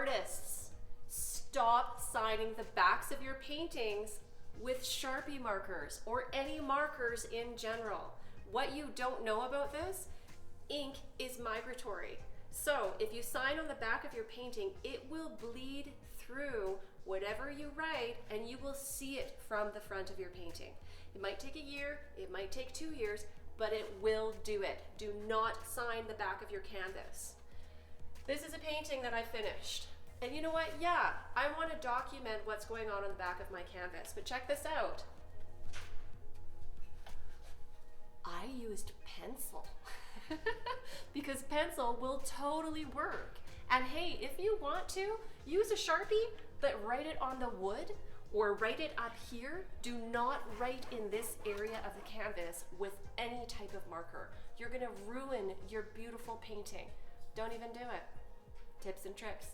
Artists, stop signing the backs of your paintings with Sharpie markers or any markers in general. What you don't know about this, ink is migratory. So if you sign on the back of your painting, it will bleed through whatever you write and you will see it from the front of your painting. It might take a year, it might take 2 years, but it will do it. Do not sign the back of your canvas. This is a painting that I finished. And you know what? Yeah, I want to document what's going on the back of my canvas, but check this out. I used pencil because pencil will totally work. And hey, if you want to, use a Sharpie, but write it on the wood or write it up here. Do not write in this area of the canvas with any type of marker. You're gonna ruin your beautiful painting. Don't even do it. Tips and tricks.